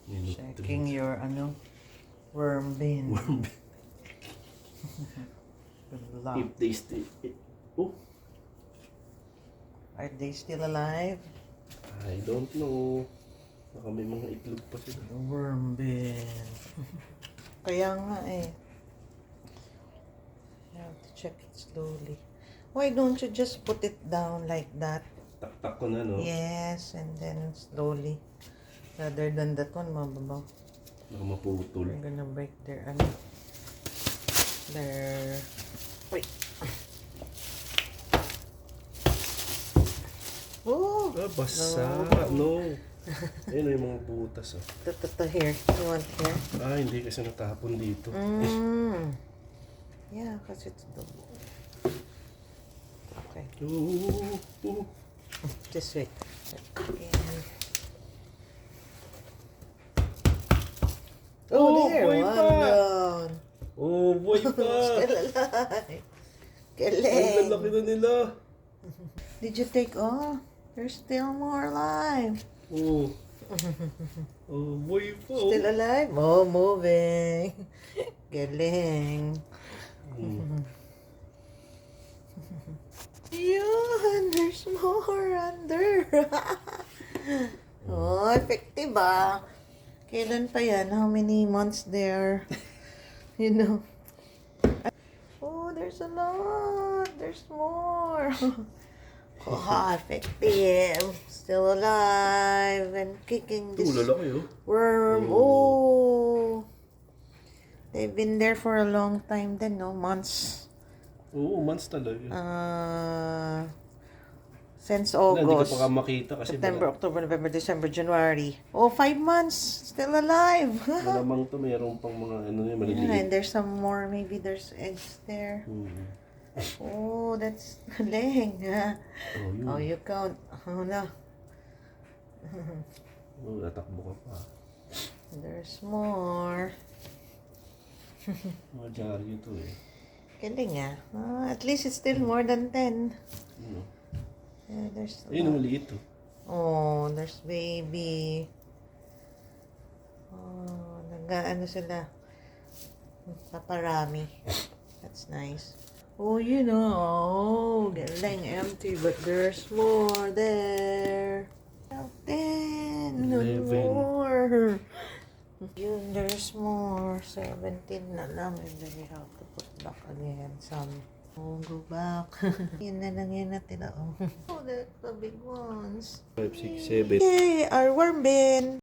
Checking your worm bin. Worm bin. Good luck. If they still... Oh, Are they still alive? I don't know. Baka may mga itlog pa sila. The worm bin. Kaya nga eh. You have to check it slowly. Why don't you just put it down like that? Tak-tak ko na, no? Yes, and then slowly. Rather than that one, mababaw. Baka maputol. We're gonna break their wait. Oh! Ah, basa. No. Ayun yung mga butas, oh. Ito, here. You want here? Ah, hindi kasi natapon dito. Yeah, kasi it's double. Okay. Ooh. Just wait. Oh, there. boy One pa. down. Oh, boy pa. Still alive. Ang Galing. lalaki na nila. Did you take all? There's still more alive. Oh. Oh, boy pa. Oh. Still alive? Oh, moving. Galing. Yun, there's more under. Oh, effective ah. Kailan pa yan? How many months there? You know. Oh, there's a lot. There's more. Oh, effective. Still alive and kicking this lalaki, oh. worm. Oh. They've been there for a long time then, no? Months. Oo, months talaga. Since Hindi ka August. pa makita kasi September, October, November, December, January. Oh, 5 months. Still alive. malamang to mayroon pang mga Yeah, maliliit. and there's some more. Maybe there's eggs there. Oh, that's galing. Oh, yun. Oh, you count. Oh, no. Oh, tatakbo ka pa. There's more. Mga dyaryo to eh. Galing ah. At least it's still more than 10. Ano? Yeah, there's Ayun, ang maliit to. Oh, there's baby. Oh, nag-ano sila. Paparami. That's nice. Oh, you know, galing empty, but there's more there. 10, 11. more. Yun, there's more. 17 na lang, and then you have to put back again some. Oh, go back. Yun na lang yan natin. Oh, that's the big ones. 5, 6, 7. Yay, our worm bin.